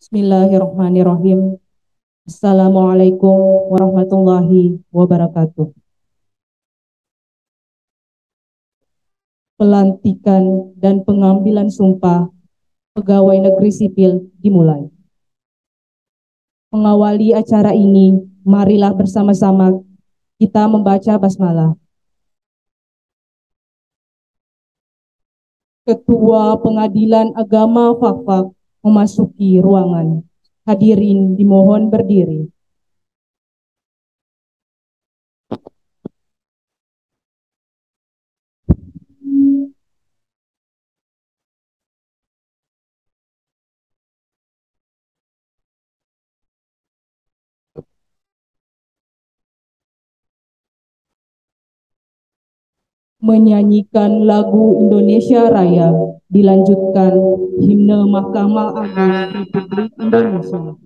Bismillahirrahmanirrahim. Assalamualaikum warahmatullahi wabarakatuh. Pelantikan dan pengambilan sumpah pegawai negeri sipil dimulai. Mengawali acara ini, marilah bersama-sama kita membaca basmalah. Ketua Pengadilan Agama Fakfak memasuki ruangan. Hadirin dimohon berdiri. Menyanyikan lagu Indonesia Raya, dilanjutkan himne Mahkamah Agung Republik Indonesia.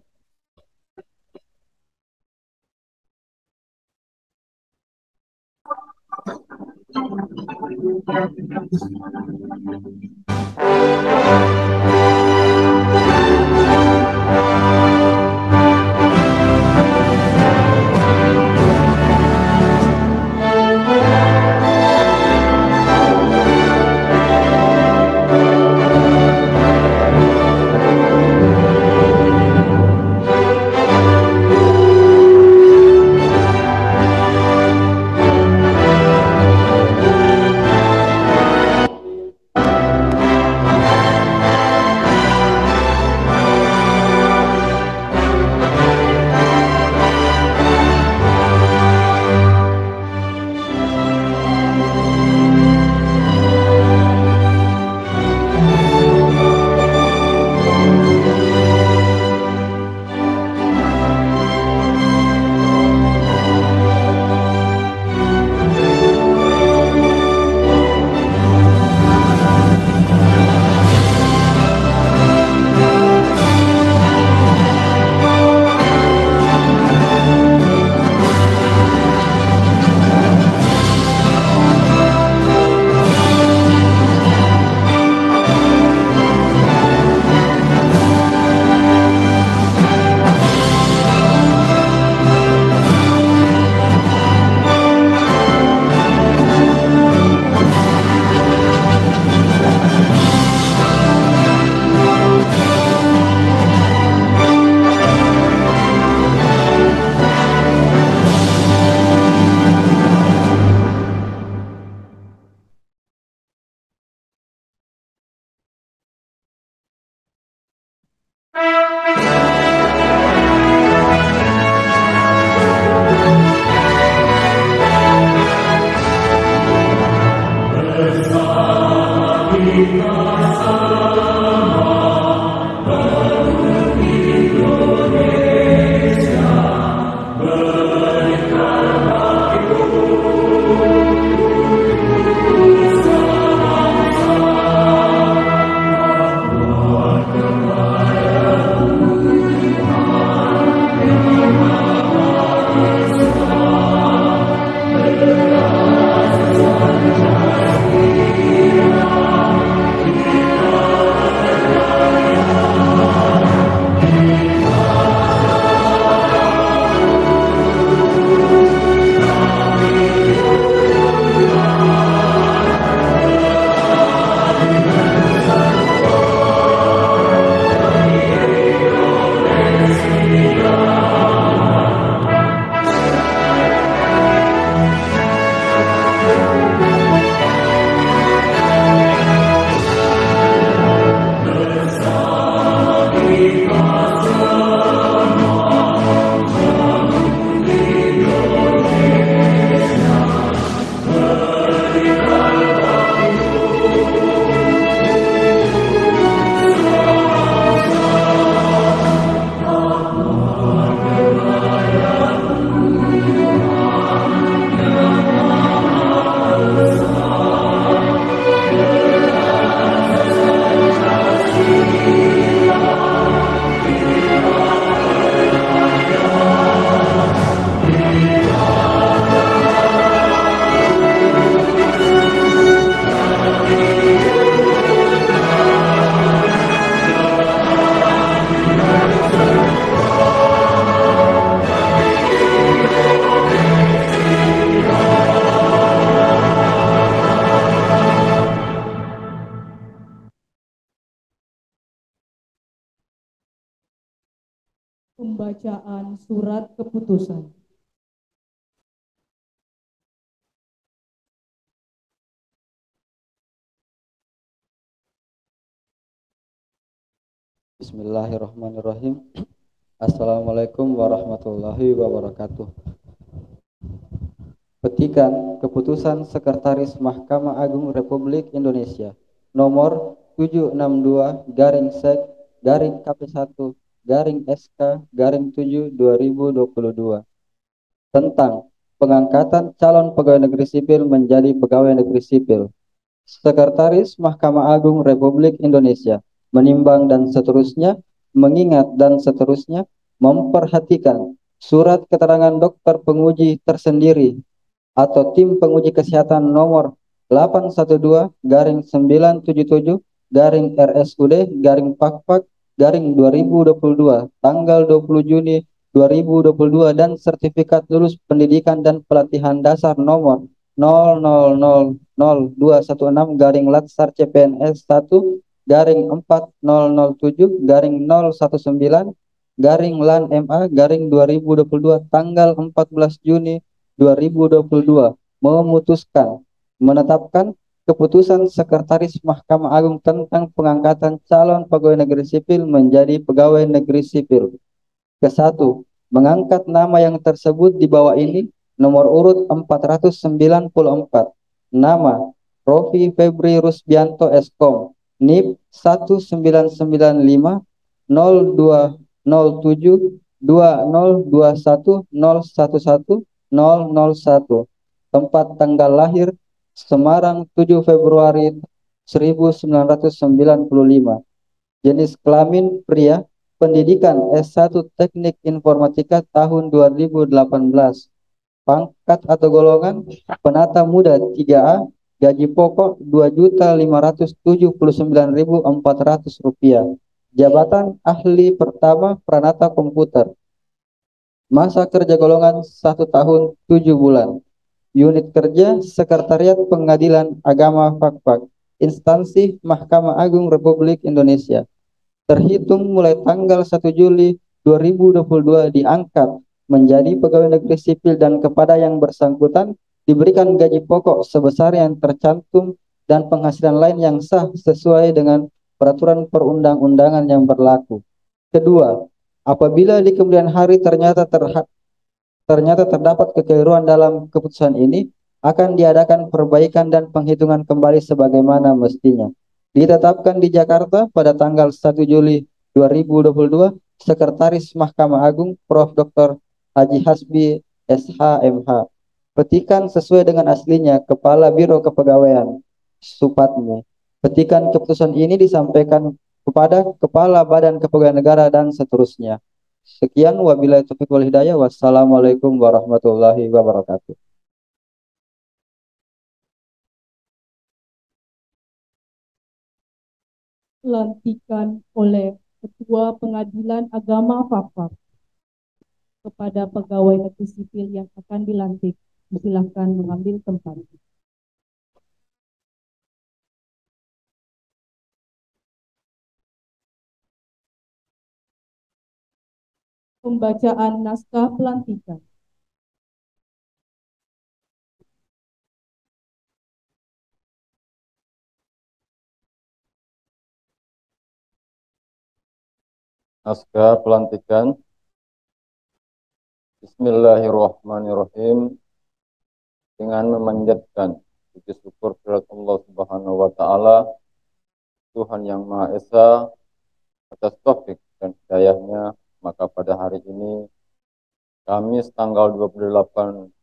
Pembacaan surat keputusan. Bismillahirrahmanirrahim. Assalamualaikum warahmatullahi wabarakatuh. Petikan Keputusan Sekretaris Mahkamah Agung Republik Indonesia nomor 762-Sek-SK-7 tentang pengangkatan calon pegawai negeri sipil menjadi pegawai negeri sipil. Sekretaris Mahkamah Agung Republik Indonesia menimbang dan seterusnya, mengingat dan seterusnya, memperhatikan surat keterangan dokter penguji tersendiri atau tim penguji kesehatan nomor 812-977-RSUD-Pakpak-2022 tanggal 20 Juni 2022 dan sertifikat lulus pendidikan dan pelatihan dasar nomor 0000216 CPNS 1-4007-019 tanggal 14 Juni 2022 memutuskan menetapkan keputusan Sekretaris Mahkamah Agung tentang pengangkatan calon pegawai negeri sipil menjadi pegawai negeri sipil. Ke-1, mengangkat nama yang tersebut di bawah ini nomor urut 494. Nama Rofi Febri Rusbianto Eskom, NIP 1997-2021-011-001. Tempat tanggal lahir Semarang 7 Februari 1995. Jenis kelamin pria, pendidikan S1 Teknik Informatika tahun 2018. Pangkat atau golongan penata muda 3A, gaji pokok Rp2.579.400. Jabatan ahli pertama Pranata Komputer. Masa kerja golongan 1 tahun 7 bulan. Unit kerja Sekretariat Pengadilan Agama Pakpak, Instansi Mahkamah Agung Republik Indonesia. Terhitung mulai tanggal 1 Juli 2022 diangkat menjadi pegawai negeri sipil dan kepada yang bersangkutan diberikan gaji pokok sebesar yang tercantum dan penghasilan lain yang sah sesuai dengan peraturan perundang-undangan yang berlaku. Kedua, apabila di kemudian hari ternyata terdapat kekeliruan dalam keputusan ini, akan diadakan perbaikan dan penghitungan kembali sebagaimana mestinya. Ditetapkan di Jakarta pada tanggal 1 Juli 2022, Sekretaris Mahkamah Agung Prof. Dr. Haji Hasbi SH.MH. Petikan sesuai dengan aslinya Kepala Biro Kepegawaian Supatmi. Petikan keputusan ini disampaikan kepada Kepala Badan Kepegawaian Negara dan seterusnya. Sekian, wabillahi taufiq wal hidayah. Wassalamualaikum warahmatullahi wabarakatuh. Pelantikan oleh Ketua Pengadilan Agama Pakpak kepada pegawai negeri sipil yang akan dilantik. Silakan mengambil tempat. Pembacaan naskah pelantikan. Naskah pelantikan. Bismillahirrahmanirrahim. Dengan memanjatkan puji syukur kepada Allah Subhanahu wa taala, Tuhan yang Maha Esa, atas taufik dan hidayahnya, maka pada hari ini Kamis tanggal 28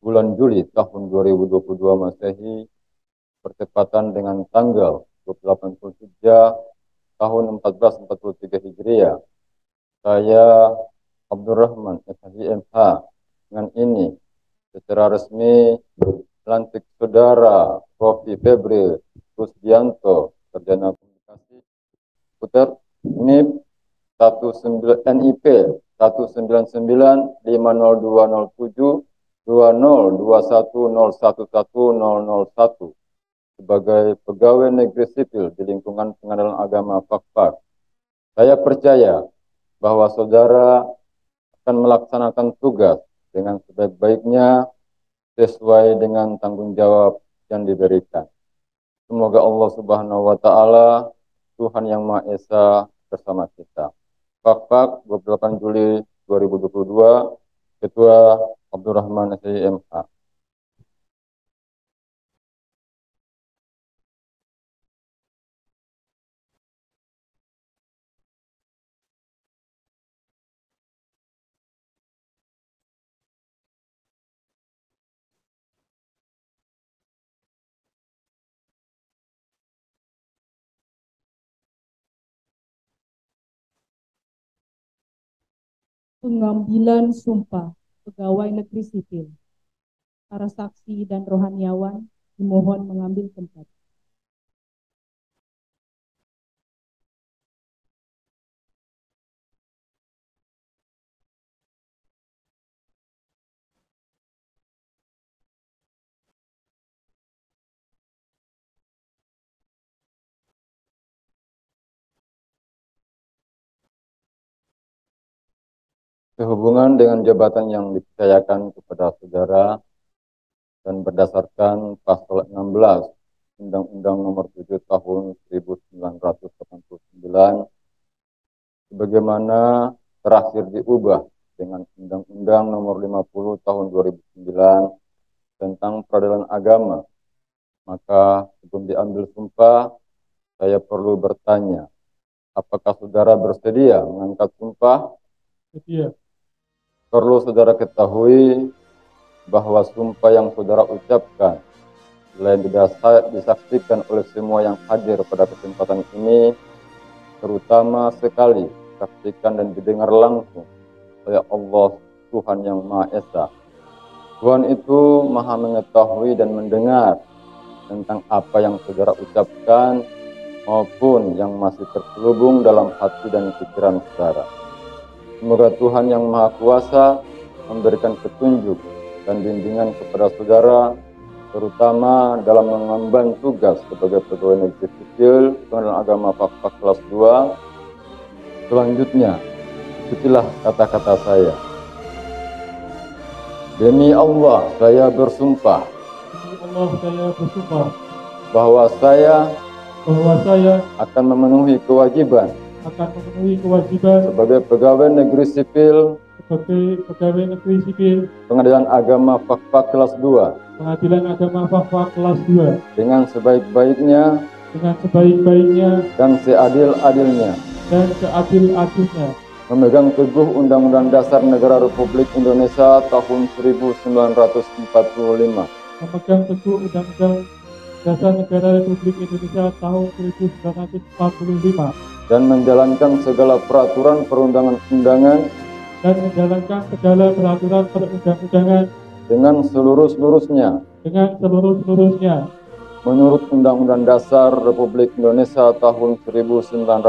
bulan Juli tahun 2022 Masehi bertepatan dengan tanggal 28 Zulhijjah tahun 1443 Hijriah. Saya Abdurrahman SH.MH dengan ini secara resmi melantik saudara Rofi Febri Rusbianto, sarjana komunikasi komputer, NIP 19 50207-2021-001 sebagai pegawai negeri sipil di lingkungan Pengadilan Agama Pakpak. Saya percaya bahwa saudara akan melaksanakan tugas dengan sebaik-baiknya sesuai dengan tanggung jawab yang diberikan. Semoga Allah Subhanahu wa taala, Tuhan yang Maha Esa, bersama kita. Fakfak 28 Juli 2022, Ketua Abdurrahman SIMH. Pengambilan sumpah pegawai negeri sipil. Para saksi dan rohaniawan dimohon mengambil tempat. Sehubungan dengan jabatan yang dipercayakan kepada saudara dan berdasarkan pasal 16 Undang-Undang Nomor 7 Tahun 1989 sebagaimana terakhir diubah dengan Undang-Undang Nomor 50 Tahun 2009 tentang peradilan agama, maka sebelum diambil sumpah saya perlu bertanya, apakah saudara bersedia mengangkat sumpah? Sedia. Perlu saudara ketahui bahwa sumpah yang saudara ucapkan selain disaksikan oleh semua yang hadir pada kesempatan ini, terutama sekali disaksikan dan didengar langsung oleh Allah Tuhan yang Maha Esa. Tuhan itu Maha mengetahui dan mendengar tentang apa yang saudara ucapkan maupun yang masih terselubung dalam hati dan pikiran saudara. Semoga Tuhan yang Maha Kuasa memberikan petunjuk dan bimbingan kepada saudara, terutama dalam mengemban tugas sebagai pegawai negeri sipil Pengadilan Agama Fakfak kelas 2. Selanjutnya, ikutilah kata-kata saya. Demi Allah, saya bersumpah Demi Allah saya bersumpah bahwa saya bahwa akan memenuhi kewajiban akan memenuhi kewajiban sebagai pegawai negeri sipil sebagai pegawai negeri sipil Pengadilan Agama Fakfak kelas 2 Pengadilan Agama Fakfak kelas 2 dengan sebaik-baiknya dan seadil-adilnya, memegang teguh Undang-Undang Dasar Negara Republik Indonesia tahun 1945, memegang teguh Undang-Undang Dasar Negara Republik Indonesia tahun 1945 dan menjalankan segala peraturan perundang-undangan dengan seluruh-seluruhnya menurut Undang-Undang Dasar Republik Indonesia tahun 1945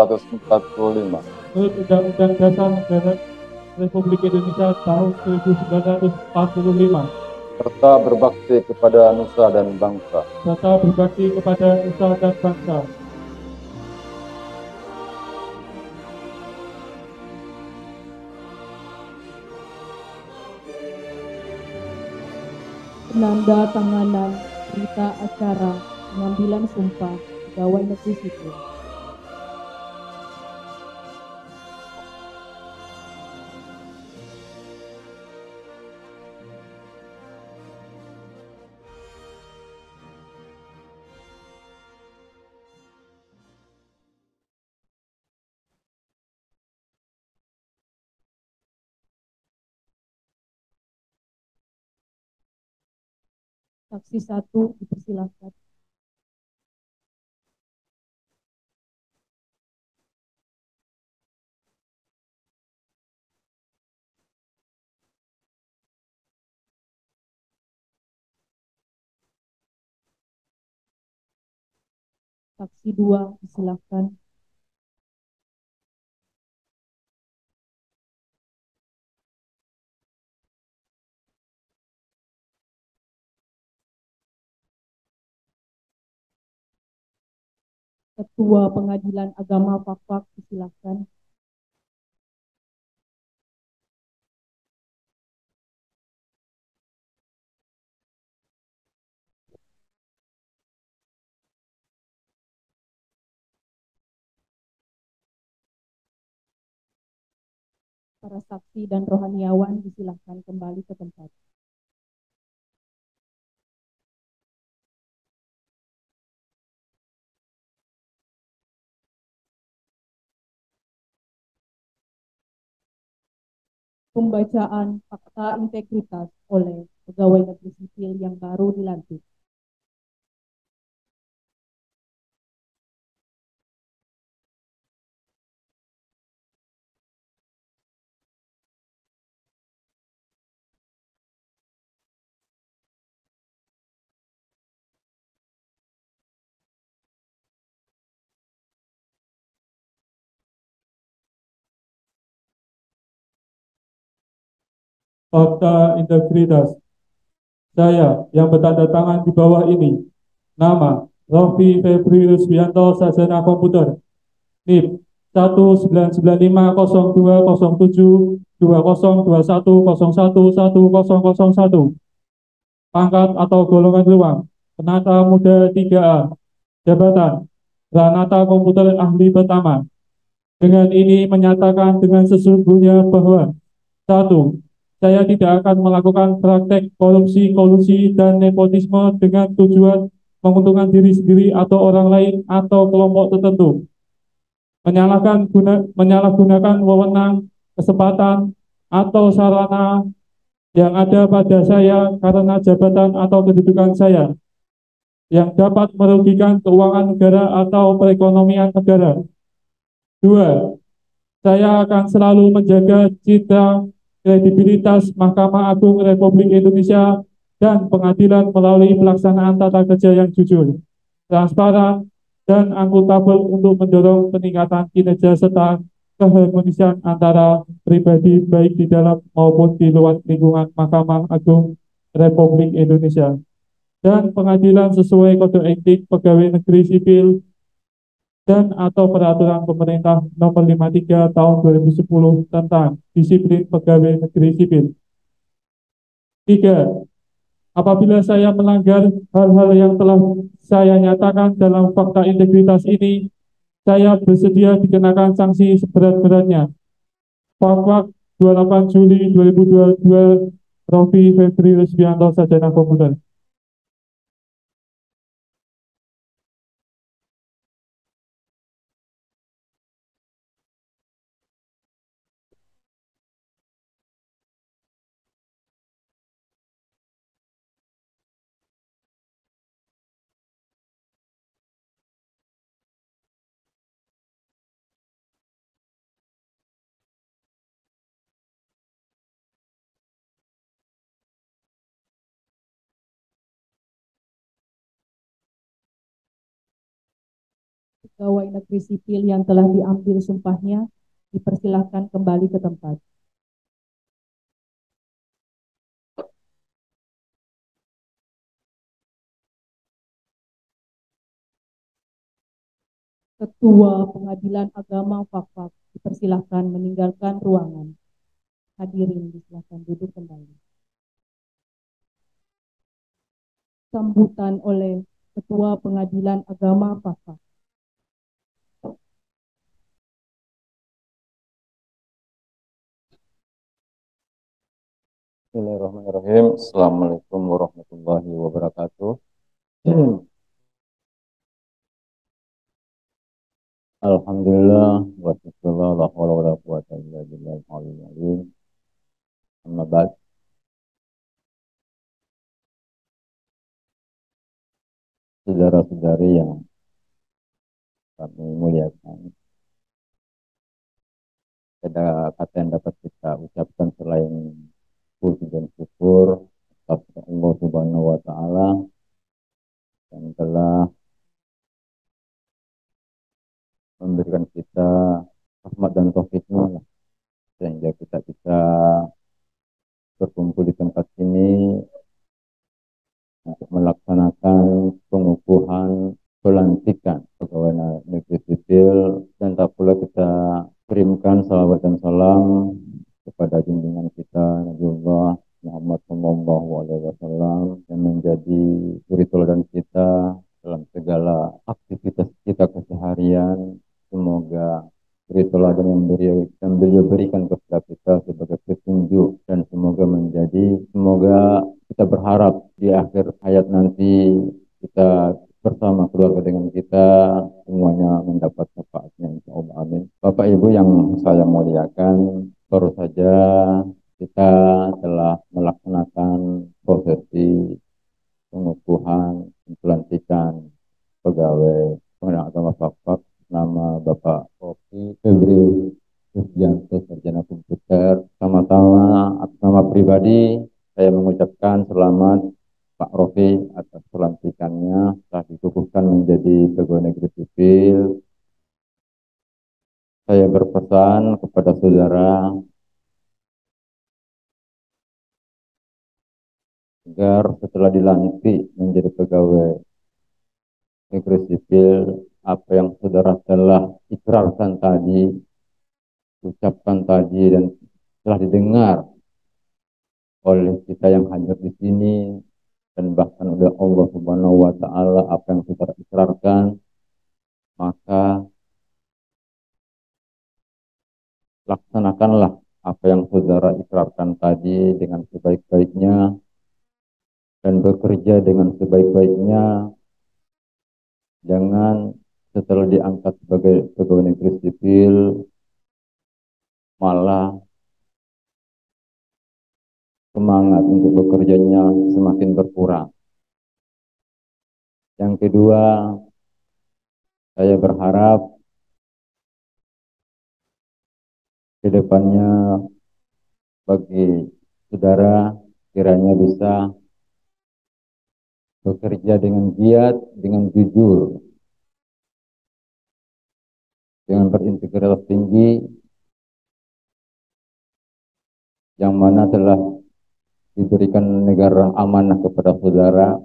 menurut Undang-Undang Dasar Negara Republik Indonesia tahun 1945 serta berbakti kepada nusa dan bangsa. Penanda tanganan berita acara pengambilan sumpah pegawai negeri sipil. Saksi 1 dipersilakan. Saksi 2 disilahkan. Ketua Pengadilan Agama Fakfak disilahkan. Para saksi dan rohaniawan disilahkan kembali ke tempat. Pembacaan fakta integritas oleh pegawai negeri sipil yang baru dilantik. Fakta integritas. Saya yang bertanda tangan di bawah ini. Nama Rofi Febri Rusbianto, sarjana komputer. NIP 19950272021011001. Pangkat atau golongan ruang penata muda 3A. Jabatan Pranata Komputer Ahli Pertama. Dengan ini menyatakan dengan sesungguhnya bahwa satu, saya tidak akan melakukan praktek korupsi, kolusi, dan nepotisme dengan tujuan menguntungkan diri sendiri atau orang lain atau kelompok tertentu. Menyalahgunakan wewenang, kesempatan, atau sarana yang ada pada saya karena jabatan atau kedudukan saya yang dapat merugikan keuangan negara atau perekonomian negara. Dua, saya akan selalu menjaga citra kredibilitas Mahkamah Agung Republik Indonesia dan pengadilan melalui pelaksanaan tata kerja yang jujur, transparan, dan akuntabel untuk mendorong peningkatan kinerja serta keharmonisan antara pribadi baik di dalam maupun di luar lingkungan Mahkamah Agung Republik Indonesia dan pengadilan sesuai kode etik pegawai negeri sipil dan atau peraturan pemerintah nomor 53 tahun 2010 tentang disiplin pegawai negeri sipil. 3. Apabila saya melanggar hal-hal yang telah saya nyatakan dalam fakta integritas ini, saya bersedia dikenakan sanksi seberat-beratnya. Fakta 28 Juli 2022, Rofi Febri Rusbianto, sarjana komputer. Pegawai negeri sipil yang telah diambil sumpahnya dipersilahkan kembali ke tempat. Ketua Pengadilan Agama Fakfak dipersilahkan meninggalkan ruangan. Hadirin disilahkan duduk kembali. Sambutan oleh Ketua Pengadilan Agama Fakfak. Bismillahirrahmanirrahim. Assalamualaikum warahmatullahi wabarakatuh. Alhamdulillah wa syukurullah la haula wala quwwata illa billahil aliyyil azim. Amma ba'd. Saudara-saudari yang kami muliakan, ada kata yang dapat kita ucapkan selain puji dan syukur kepada Allah Subhanahu wa taala yang telah memberikan kita rahmat dan taufiknya sehingga kita bisa berkumpul di tempat ini untuk melaksanakan pengukuhan pelantikan pegawai negeri sipil, dan tak pula kita kirimkan salawat dan salam kepada junjungan kita Nabiullah Muhammad SAW yang menjadi suri teladan kita dalam segala aktivitas kita keseharian. Semoga beri teladan yang beliau berikan kepada kita sebagai petunjuk, dan semoga kita berharap di akhir hayat nanti kita bersama keluarga dengan kita semuanya mendapat syafaatnya, insyaallah, amin. Bapak Ibu yang saya muliakan, baru saja kita telah melaksanakan prosesi pengukuhan pelantikan pegawai Pengadilan Agama Fakfak nama Bapak Rofi Febri Sugianto, Sarjana Komputer. Sama-sama atas nama pribadi saya mengucapkan selamat Pak Rofi atas pelantikannya telah dikukuhkan menjadi pegawai negeri sipil. Saya berpesan kepada saudara agar setelah dilantik menjadi pegawai negeri sipil, apa yang saudara telah ikrarkan tadi, ucapkan tadi, dan telah didengar oleh kita yang hadir di sini, dan bahkan oleh Allah Subhanahu wa Ta'ala, apa yang saudara ikrarkan, maka laksanakanlah apa yang saudara ikrarkan tadi dengan sebaik-baiknya, dan bekerja dengan sebaik-baiknya. Jangan setelah diangkat sebagai pegawai negeri sipil malah semangat untuk bekerjanya semakin berkurang. Yang kedua, saya berharap ke depannya bagi saudara kiranya bisa bekerja dengan giat, dengan jujur, dengan berintegritas tinggi, yang mana telah diberikan negara amanah kepada saudara.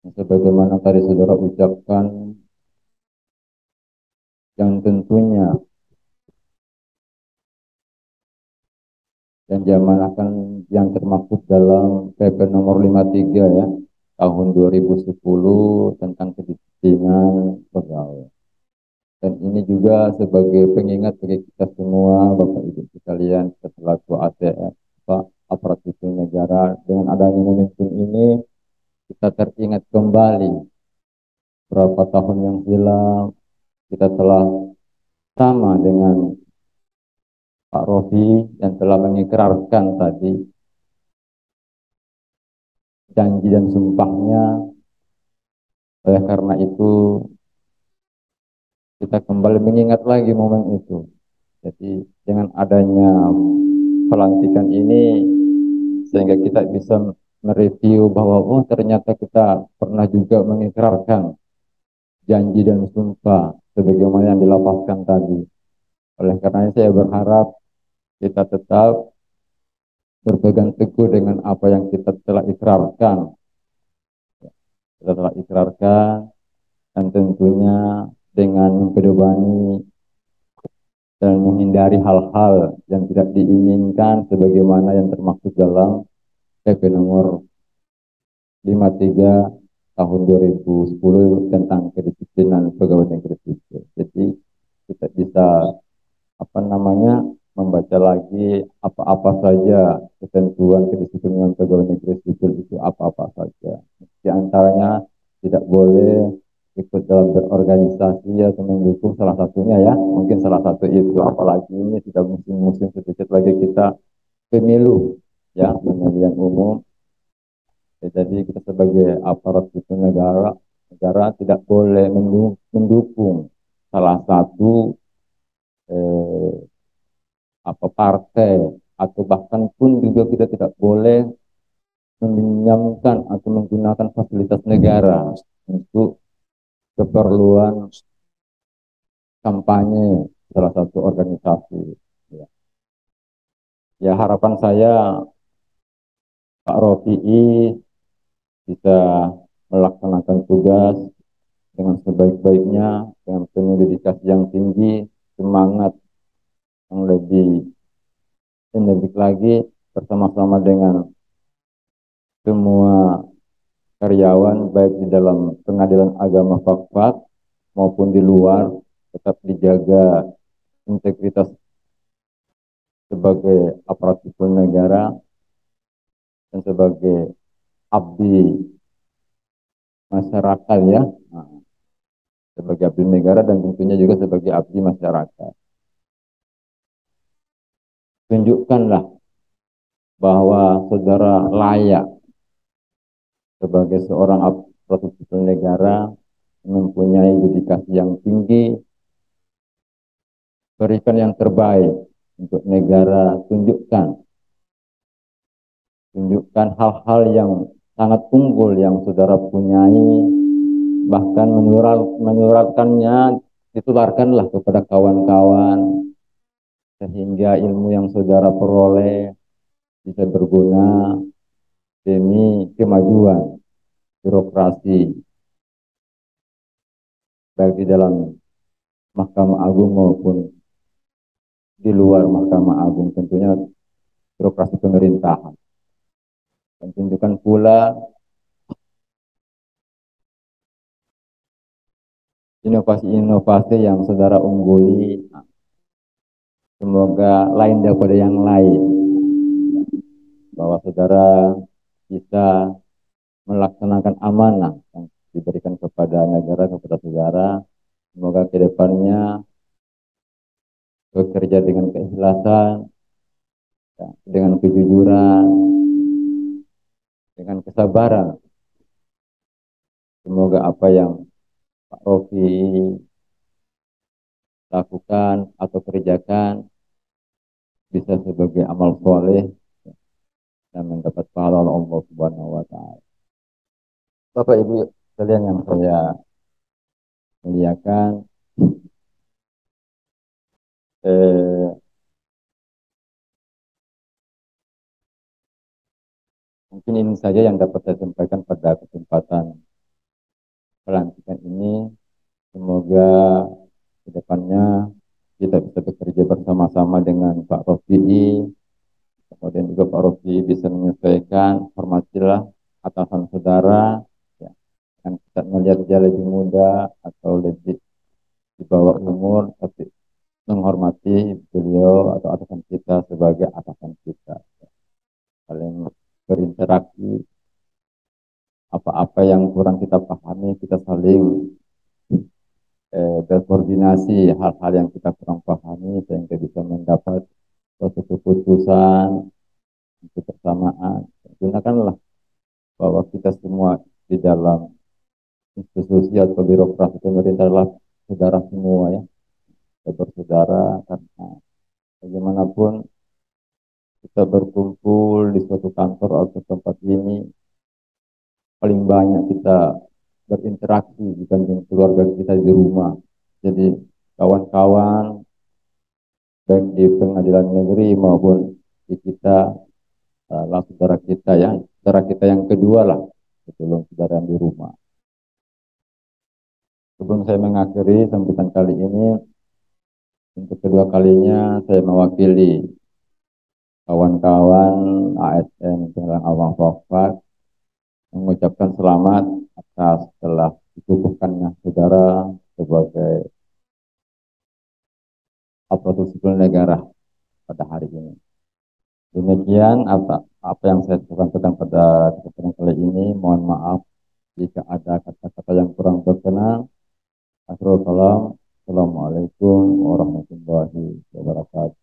Sebagaimana tadi saudara ucapkan, yang tentunya dan diamanahkan yang termaktub dalam PP nomor 53 ya, tahun 2010 tentang kedisiplinan pegawai. Dan ini juga sebagai pengingat bagi kita semua, Bapak Ibu sekalian, kita selaku ATF, aparat sipil negara, dengan adanya momentum ini, kita teringat kembali berapa tahun yang silam kita telah sama dengan Pak Rofi yang telah mengikrarkan tadi janji dan sumpahnya. Oleh karena itu kita kembali mengingat lagi momen itu. Jadi dengan adanya pelantikan ini sehingga kita bisa mereview bahwa oh ternyata kita pernah juga mengikrarkan janji dan sumpah sebagaimana yang dilapaskan tadi. Oleh karena itu saya berharap kita tetap berpegang teguh dengan apa yang kita telah ikrarkan. Kita telah ikrarkan, dan tentunya dengan memperdomani dan menghindari hal-hal yang tidak diinginkan sebagaimana yang termaktub dalam PP nomor 53 tahun 2010 tentang kedisiplinan pegawai negeri sipil. Jadi kita bisa membaca lagi apa-apa saja ketentuan kedisiplinan pegawai negeri sipil itu apa-apa saja. Di antaranya tidak boleh ikut dalam berorganisasi atau mendukung, salah satunya ya, mungkin salah satu itu, apalagi ini sudah musim-musim sedikit lagi kita pemilu ya, pemilihan umum. Jadi kita sebagai aparat sipil negara tidak boleh mendukung salah satu partai, atau bahkan pun juga kita tidak boleh meminjamkan atau menggunakan fasilitas negara untuk keperluan kampanye salah satu organisasi. Ya harapan saya Pak Rofi'i bisa melaksanakan tugas dengan sebaik-baiknya, dengan penuh dedikasi yang tinggi, semangat yang lebih energi lagi, bersama-sama dengan semua karyawan baik di dalam Pengadilan Agama Fakfak maupun di luar, tetap dijaga integritas sebagai aparat sipil negara dan sebagai abdi masyarakat ya. Nah, sebagai abdi negara dan tentunya juga sebagai abdi masyarakat. Tunjukkanlah bahwa saudara layak sebagai seorang aparatur sipil negara, mempunyai dedikasi yang tinggi, berikan yang terbaik untuk negara, tunjukkan hal-hal yang sangat unggul yang saudara punyai, bahkan menularkannya, ditularkanlah kepada kawan-kawan, sehingga ilmu yang saudara peroleh bisa berguna demi kemajuan birokrasi, baik di dalam Mahkamah Agung maupun di luar Mahkamah Agung, tentunya birokrasi pemerintahan. Dan tunjukkan pula inovasi-inovasi yang saudara ungguli, semoga lain daripada yang lain, bahwa saudara bisa melaksanakan amanah yang diberikan kepada negara, kepada saudara. Semoga ke depannya bekerja dengan keikhlasan, ya, dengan kejujuran, dengan kesabaran. Semoga apa yang Pak Rofi lakukan atau kerjakan bisa sebagai amal soleh dan mendapat pahala Allah Subhanahu wa Ta'ala. Bapak Ibu sekalian yang saya muliakan, mungkin ini saja yang dapat saya sampaikan pada kesempatan pelantikan ini. Semoga ke depannya kita bisa bekerja bersama-sama dengan Pak Rofi, kemudian juga Pak Rofi bisa menyesuaikan, hormatilah atasan saudara, ya, yang kita melihat dia lebih muda atau lebih di bawah umur, tapi menghormati beliau atau atasan kita sebagai atasan kita, ya. Saling berinteraksi, apa-apa yang kurang kita pahami, kita saling berkoordinasi hal-hal yang kita kurang pahami, sehingga bisa mendapat suatu keputusan kebersamaan. Gunakanlah bahwa kita semua di dalam institusi atau birokrasi pemerintah adalah saudara semua, ya, kita bersaudara, karena bagaimanapun kita berkumpul di suatu kantor atau tempat ini, paling banyak kita berinteraksi dibanding keluarga kita di rumah. Jadi kawan-kawan baik di pengadilan negeri maupun di kita, lah saudara kita, ya, saudara kita yang kedua lah, sebelum saudara yang di rumah. Sebelum saya mengakhiri sambutan kali ini, untuk kedua kalinya saya mewakili kawan-kawan ASN Pengadilan Awang Wafat mengucapkan selamat atas telah dikukuhkannya saudara sebagai aparatur sipil negara pada hari ini. Demikian apa yang saya sampaikan pada kesempatan kali ini. Mohon maaf jika ada kata-kata yang kurang berkenan. Assalamualaikum warahmatullahi wabarakatuh.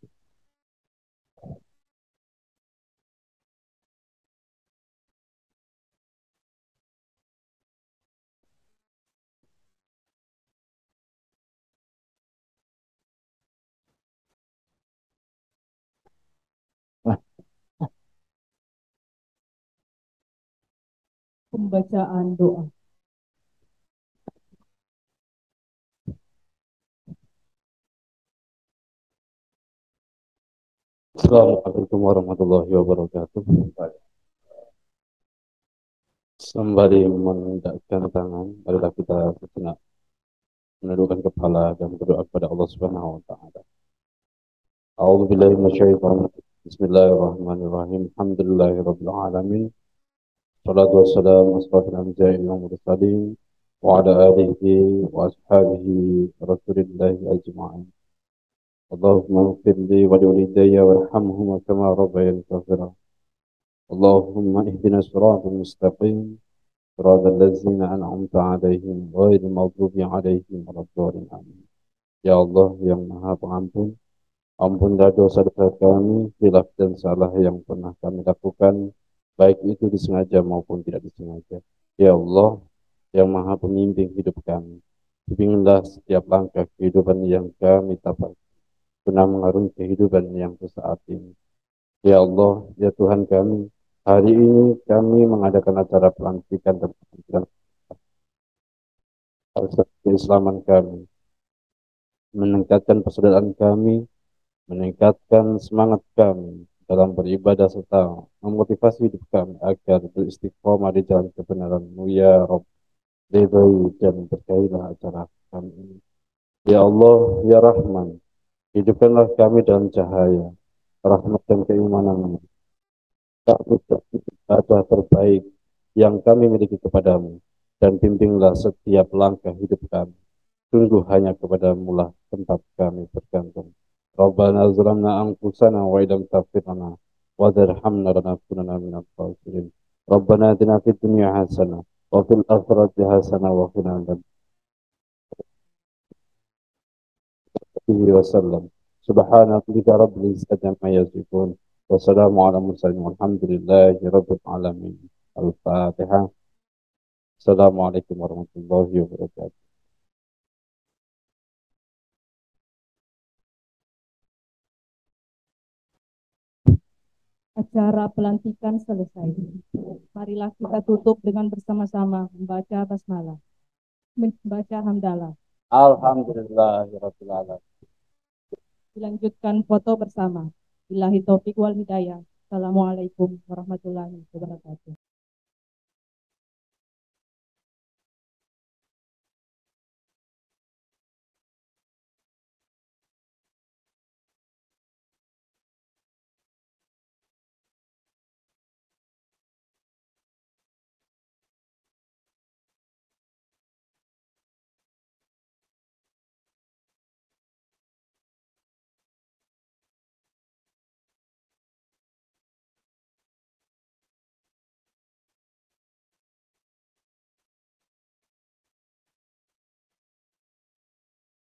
Pembacaan doa. Assalamualaikum warahmatullahi wabarakatuh. Sembari menundukkan tangan, marilah kita sejenak menundukkan kepala dan berdoa kepada Allah Subhanahu wa taala. A'udzubillahi minasyaitonir rajim. Bismillahirrahmanirrahim. Alhamdulillahirabbil alamin. Shalatu wassalamu ala asyrofil anbiya'i wal mursalin وعلى آله وأصحابه رسول الله أجمعين. اللهم اغفر لي ولوالدي وارحمهما كما ربياني صغيرا. اللهم اهدنا الصراط المستقيم صراط الذين أنعمت عليهم غير المغضوب عليهم ولا الضالين آمين. Ya Allah yang Maha Pengampun, ampunlah dosa-dosa kami, khilaf dan salah yang pernah kami lakukan, baik itu disengaja maupun tidak disengaja. Ya Allah yang Maha Pembimbing hidup kami, bimbinglah setiap langkah kehidupan yang kami tapak, guna mengarungi kehidupan yang sesaat ini. Ya Allah, ya Tuhan kami, hari ini kami mengadakan acara pelantikan dan penampilan keislaman kami, meningkatkan persaudaraan kami, meningkatkan semangat kami dalam beribadah serta memotivasi hidup kami agar beristiqomah di jalan kebenaran-Mu ya Rabb. Ridhoi dan berkailah acara kami ini. Ya Allah, ya Rahman, hidupkanlah kami dalam cahaya rahmat dan keimanan-Mu. Kami ibadah terbaik yang kami miliki kepadamu, dan bimbinglah setiap langkah hidup kami. Sungguh hanya kepadamu lah tempat kami bergantung. Rabbana zalamna anfusana wa idam taghfir lana wa tarhamna lanakunanna minal khasirin. Rabbana atina fid dunya hasanah wa fil akhirati hasanah wa qina adzabannar wasallam. Subhanaka rabbil izzati amma yasifun wa salamun ala mursalin walhamdulillahi rabbil alamin. Al-Fatihah. Assalamualaikum warahmatullahi wabarakatuh. Acara pelantikan selesai. Marilah kita tutup dengan bersama-sama membaca basmalah, membaca hamdalah. Alhamdulillahirabbil alamin. Dilanjutkan foto bersama. Billahi taufik wal hidayah. Assalamualaikum warahmatullahi wabarakatuh.